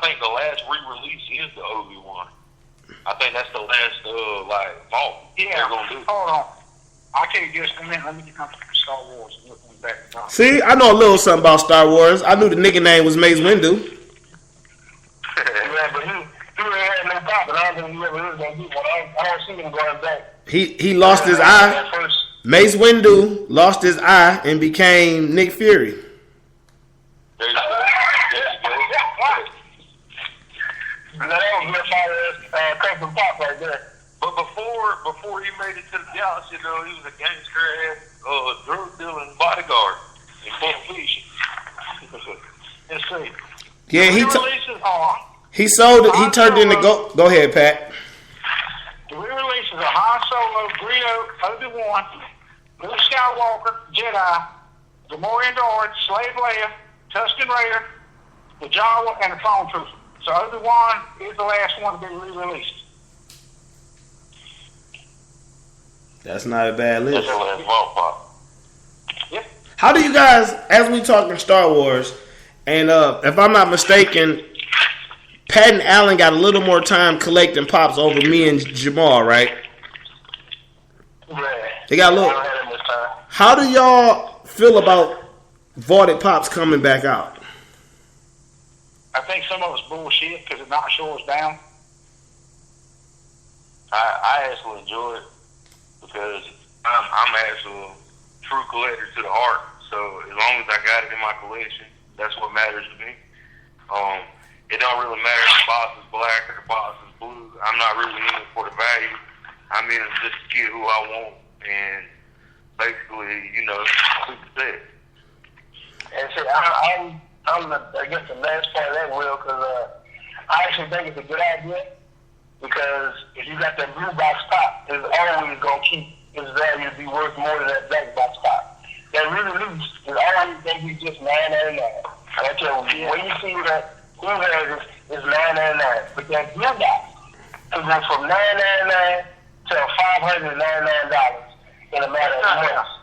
think the last re-release is the Obi-Wan. I think that's the last vault they're gonna do. Hold on. I can't just come in. Let me get up to Star Wars and look on back. See, I know a little something about Star Wars. I knew the nigga name was Mace Windu. Yeah, but he had no pop, and I don't think he ever is gonna do one. I don't see him going back. He lost his eye. Mace Windu lost his eye and became Nick Fury. There you go. That was my cousin Pop right there. But before he made it to the galaxy, though, he was a gangster-ass drug dealing bodyguard in Pulp Fiction. Let's see. Yeah, he sold it. He Han turned into go ahead, Pat. The re-releases of Han Solo, Greedo, Obi-Wan, Luke Skywalker, Jedi, the Gamorrean Droid, Slave Leia, Tusken Raider, the Jawa, and the Clone Trooper. So Obi-Wan is the last one to be re-released. That's not a bad list. That's the last vault pop. Yep. How do you guys, as we talking Star Wars, and if I'm not mistaken, Pat and Allen got a little more time collecting pops over me and Jamal, right? Yeah. They got a little. How do y'all feel about vaulted pops coming back out? I think some of it's bullshit because it not sure us down. I actually enjoy it because I'm actually a true collector to the heart. So as long as I got it in my collection, that's what matters to me. It don't really matter if the box is black or the box is blue. I'm not really in it for the value. I'm in it just to get who I want and basically, success. And so I guess the last part of that, Will, because I actually think it's a good idea because if you got that blue box pop, it's always going to keep its value to be worth more than that black box pop. That really loose is always going to be just $9.99. I tell you, when you see that, who has it is $9.99. But that blue box can go from $9.99 to $599 in a matter of months.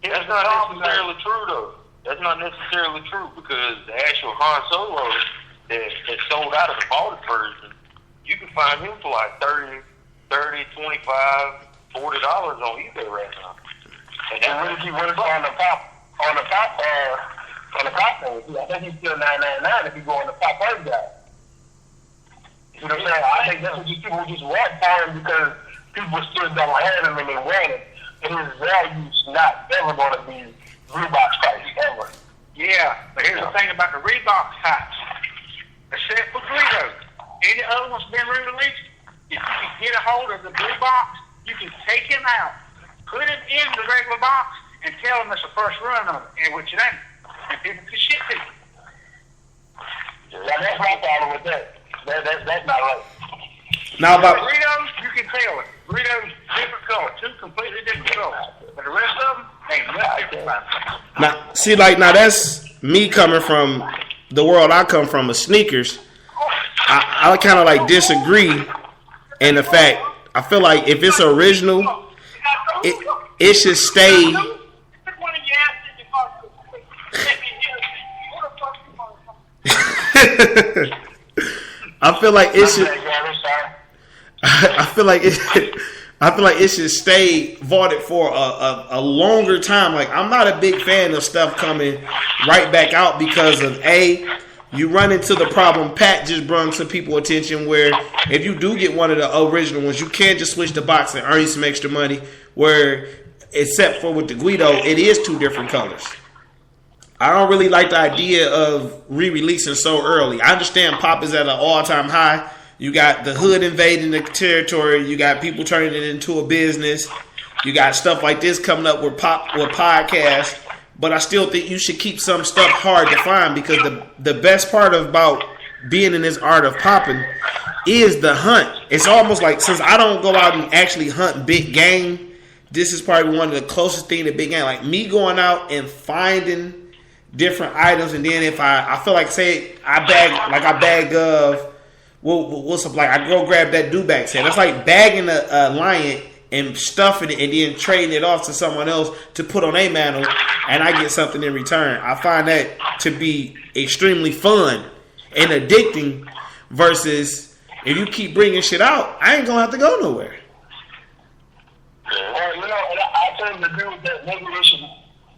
That's not necessarily true, though. That's not necessarily true because the actual Han Solo that sold out of the vaulted version, you can find him for like $30, $25, $40 on eBay right now. And what if you on the pop thing? I think he's still $9.99 if you go on the pop first guy. You know what I'm saying? I think that's what people just want for him because people still don't have him and they want him. And his value's not ever going to be Reebok price ever. Yeah, but here's the thing about the Reebok types. Except for Greedo. Any other one's been re-released, if you can get a hold of the blue box, you can take him out, put him in the regular box, and tell him it's the first run of it, and which it ain't. And people can ship it. Now that's my problem with that. That's not right. Now about Greedos, you can tell it. Greedos, different color, two completely different colors. But the rest of them ain't nothing different about them. now that's me coming from the world I come from of sneakers. I kind of like disagree in the fact I feel like if it's original, it should stay. I feel like it should. I feel like it should stay vaulted for a longer time. Like I'm not a big fan of stuff coming right back out because of you run into the problem Pat just brought to people's attention where if you do get one of the original ones, you can't just switch the box and earn some extra money. Where except for with the Guido, it is two different colors. I don't really like the idea of re-releasing so early. I understand pop is at an all-time high. You got the hood invading the territory. You got people turning it into a business. You got stuff like this coming up with podcasts. But I still think you should keep some stuff hard to find because the best part about being in this art of popping is the hunt. It's almost like since I don't go out and actually hunt big game, this is probably one of the closest things to big game. Like me going out and finding different items, and then if I feel like say I bag of what's up, like I go grab that Dewback set. That's like bagging a lion and stuffing it and then trading it off to someone else to put on a mantle, and I get something in return. I find that to be extremely fun, and addicting versus if you keep bringing shit out, I ain't gonna have to go nowhere. Well, and I totally agree with that. Maybe they should,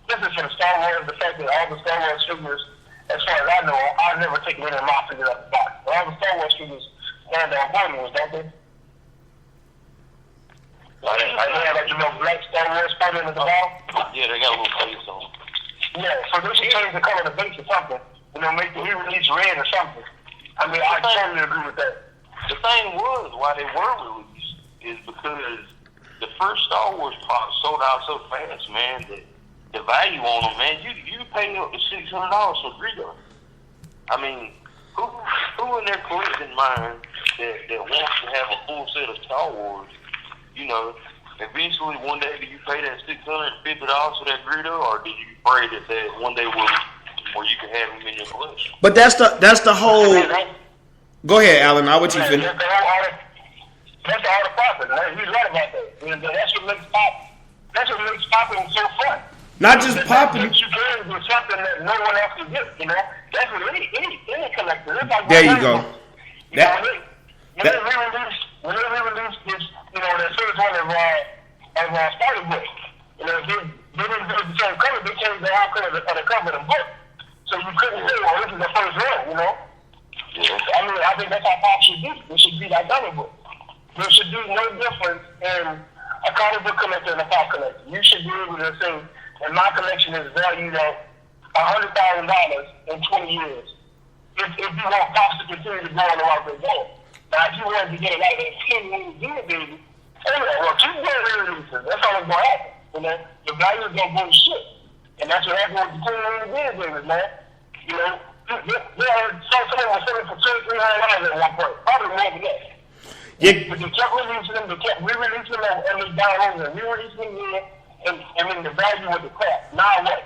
this is from Star Wars, the fact that all the Star Wars figures, as far as I know, I've never taken any of my figures out the box. But all the Star Wars figures stand on board was, don't they? Like they have black Star Wars spider in the bottom. Yeah, they got a little face on. Yeah, so they should change the color of the base or something. Make the re-release red or something. I mean, I totally agree with that. The thing was, why they were released is because the first Star Wars pop sold out so fast, man, that the value on them, man, you pay up to $600 for Greedo. I mean, who in their collecting mind that wants to have a full set of Star Wars, eventually one day do you pay that $650 for that Greedo, or did you pray that one day where you can have them in your collection? But that's the whole. Go ahead, Alan. I'll let you finish. That's the art of popping. He's right about that. That's what makes pop. That's what makes popping so fun. Not just popping. You can do something that no one else can get. That's what any collector. There you go. When they re-released this, that first one of Spider Book, they didn't do the same color. They changed the whole color of the cover of the book, so you couldn't say, "Well, this is the first one," Yeah. I think that's how pop should be. It should be like comic book. There should be no difference in a comic book collector and a pop collector. You should be able to say, and my collection is valued at $100,000 in 20 years. If you want pops to continue to go on the route they're going. Now, if you wanted to get it like that 10 years ago, baby, well, keep going re-releases. That's all that's going to happen. The value is going to go to shit. And that's what happened with the 10 million babies, man. Someone was selling for $200-300 at one point. Probably more than that. Yeah. But they kept releasing them. They kept re-releasing them and they downloaded them. Re-releasing them here. And then the value of the crap. Now what?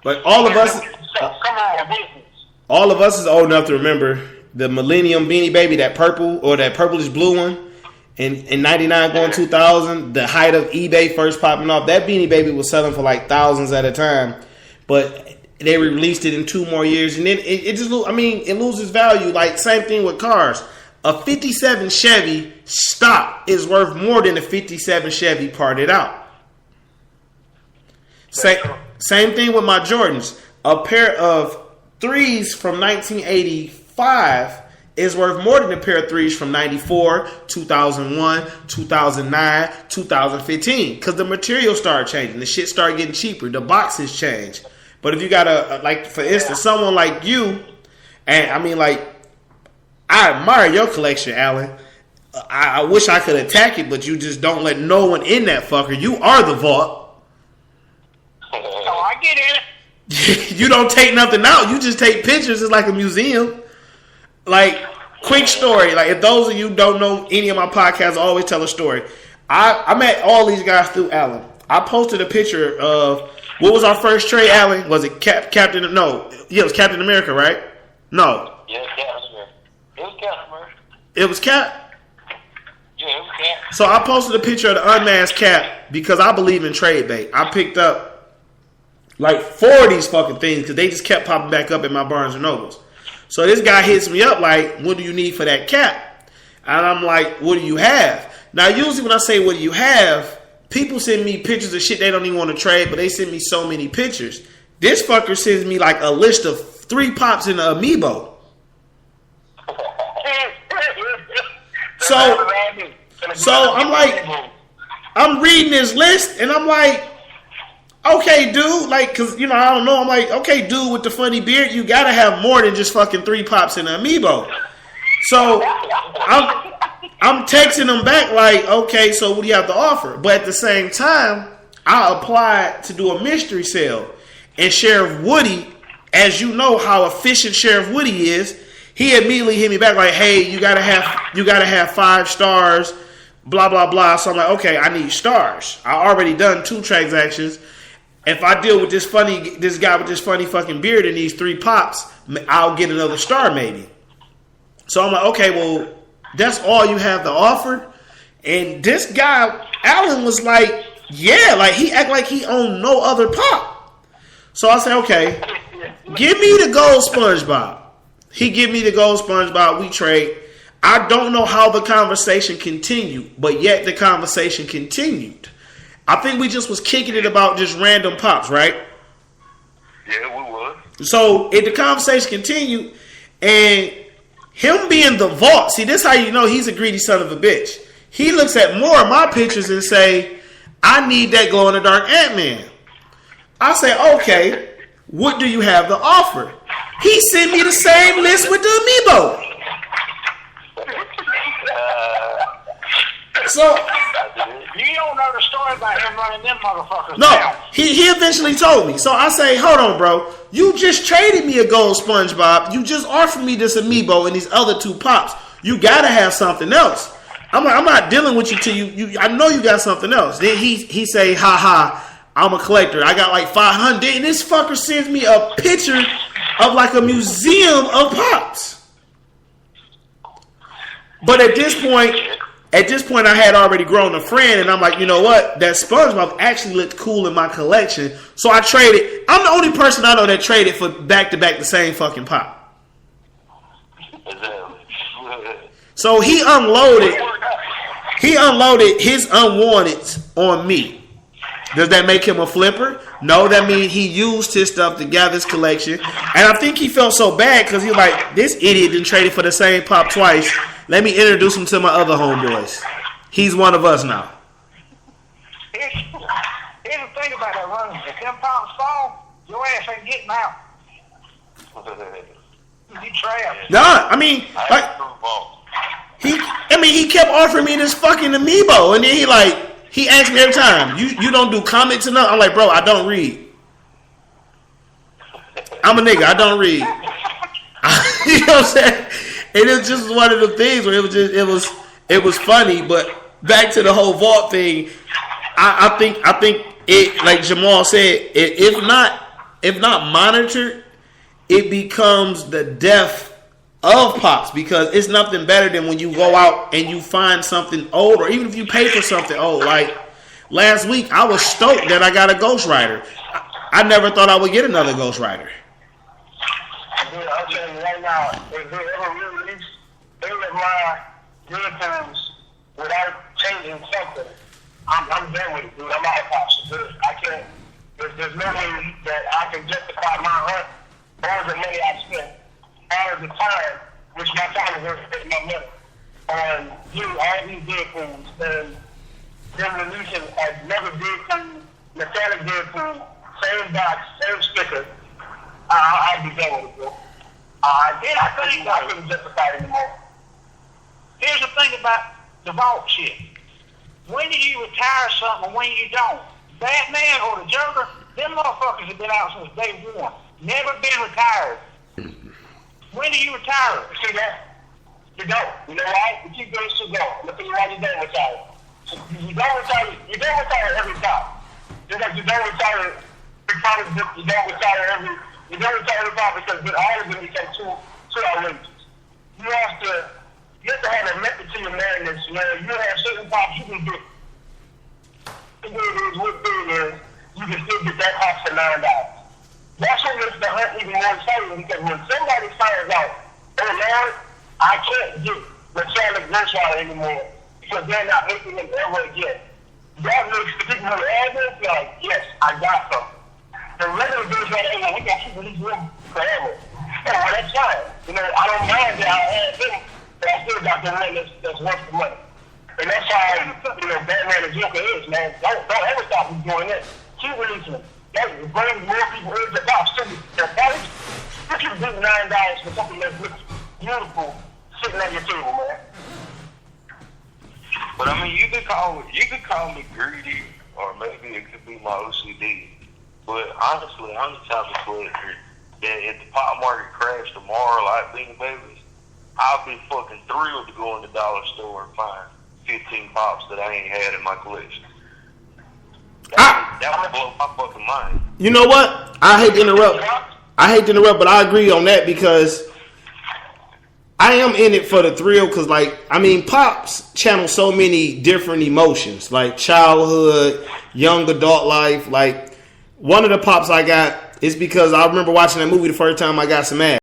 Like all of us is old enough to remember the Millennium Beanie Baby, that purple or that purplish blue one, in 99 going 2000, the height of eBay first popping off. That Beanie Baby was selling for like thousands at a time, but they released it in 2 more years, and then it just, it loses value. Like same thing with cars. A 57 Chevy stock is worth more than a 57 Chevy parted out. Same thing with my Jordans. A pair of 3s from 1985 is worth more than a pair of 3s from 94, 2001, 2009, 2015. Because the material started changing. The shit started getting cheaper. The boxes changed. But if you got for instance, someone like you, and I admire your collection, Alan. I wish I could attack it, but you just don't let no one in that fucker. You are the vault. Oh, I get it. You don't take nothing out. You just take pictures. It's like a museum. Like, quick story. Like, if those of you don't know any of my podcasts, I always tell a story. I met all these guys through Alan. I posted a picture of, what was our first trade, Alan? Was it Captain? No. Yeah, it was Captain America, right? No. Yeah, Captain America. It was Captain America. It was Cap? Yeah, it was Cap. So I posted a picture of the unmasked Cap because I believe in trade bait. I picked up like 4 of these fucking things because they just kept popping back up in my Barnes and Nobles. So this guy hits me up like, what do you need for that Cap? And I'm like, what do you have? Now, usually when I say, what do you have, people send me pictures of shit they don't even want to trade, but they send me so many pictures. This fucker sends me like a list of 3 pops in an amiibo. So I'm like, I'm reading this list and I'm like, okay, dude, like, cause I don't know. I'm like, okay, dude, with the funny beard, you gotta have more than just fucking 3 pops in an amiibo. So I'm texting them back like, okay, so what do you have to offer? But at the same time, I applied to do a mystery sale, and Sheriff Woody, as you know how efficient Sheriff Woody is, he immediately hit me back like, hey, you gotta have 5 stars, blah blah blah. So I'm like, okay, I need stars. I already done 2 transactions. If I deal with this guy with this funny fucking beard and these 3 pops, I'll get another star maybe. So I'm like, okay, well, that's all you have to offer? And this guy, Alan, was like, yeah, like he act like he owned no other pop. So I said, okay, give me the gold SpongeBob. He give me the gold SpongeBob. We trade. I don't know how the conversation continued, but yet the conversation continued. I think we just was kicking it about just random pops, right? Yeah, we was. So the conversation continued, and him being the vault. See, this how you know he's a greedy son of a bitch. He looks at more of my pictures and say, I need that glow in the dark Ant-Man. I say, okay, what do you have to offer? He sent me the same list with the amiibo. So you don't know the story about him running them motherfuckers. No, down. he eventually told me. So I say, hold on, bro. You just traded me a gold SpongeBob. You just offered me this amiibo and these other two pops. You gotta have something else. I'm not dealing with you till you. I know you got something else. Then he say, ha ha, I'm a collector. I got like 500. And this fucker sends me a picture of like a museum of pops. But at this point, I had already grown a friend, and I'm like, you know what? That SpongeBob actually looked cool in my collection, so I traded. I'm the only person I know that traded for back to back the same fucking pop. So he unloaded his unwanted on me. Does that make him a flipper? No, that means he used his stuff to gather his collection, and I think he felt so bad because he was like, this idiot didn't trade it for the same pop twice. Let me introduce him to my other homeboys. He's one of us now. Here's the thing about that running. If them pops fall, your ass ain't getting out. You trash. Nah, I mean, like, he kept offering me this fucking amiibo, and then he asked me every time, you don't do comments enough? I'm like, bro, I don't read. I'm a nigga, I don't read. You know what I'm saying? And it was just one of the things where it was funny, but back to the whole vault thing, I think it, like Jamal said, if not monitored, it becomes the death of pops, because it's nothing better than when you go out and you find something old, or even if you pay for something old. Like last week, I was stoked that I got a Ghost Rider. I never thought I would get another Ghost Rider. Dude, I'm telling you right now, if they ever release any of my uniforms without changing something, I'm done with it, dude. I'm out of pops. I can't. There's no way that I can justify my hunt or the money I spent, or the time, which my time is worth my money, on all these vehicles and them releasing another vehicle, metallic vehicle, same box, same sticker. I'd be done with it, bro. I couldn't justify it anymore. Here's the thing about the vault shit. When do you retire something and when you don't? Batman or the Joker, them motherfuckers have been out since day one. Never been retired. When do you retire? See that? You don't. You know why? You keep going to go. Look at you why you don't retire. So you don't retire every time. Just like you don't retire you don't retire every time because all of them become too outrageous. You have to have a method to your madness where you have certain pops you can get. The way it is, what thing is, you can still get that pop for $9. That's what makes the hunt even more exciting, because when somebody finds out, oh man, I can't get metallic Ghost Rider anymore because they're not making them ever again. That makes the people who have it feel like, yes, I got something. The regular Ghost Rider, we got people these room forever. Oh, that's fine. You know, I don't mind that I had them, but I still got the one that's worth the money. And that's how, Batman and Joker is, man. Don't ever stop them doing this. Keep releasing them. That brings more people into the box. Their bodies, you can do $9 for something that looks beautiful sitting at your table, man. But I mean, you could call me greedy, or maybe it could be my OCD. But honestly, I'm the type of collector that if the pop market crashed tomorrow like Beanie Babies, I'll be fucking thrilled to go in the dollar store and find 15 pops that I ain't had in my collection. That would blow my fucking mind. You know what? I hate to interrupt, but I agree on that, because I am in it for the thrill, because, pops channel so many different emotions, like childhood, young adult life. Like, one of the pops I got is because I remember watching that movie the first time I got some ass.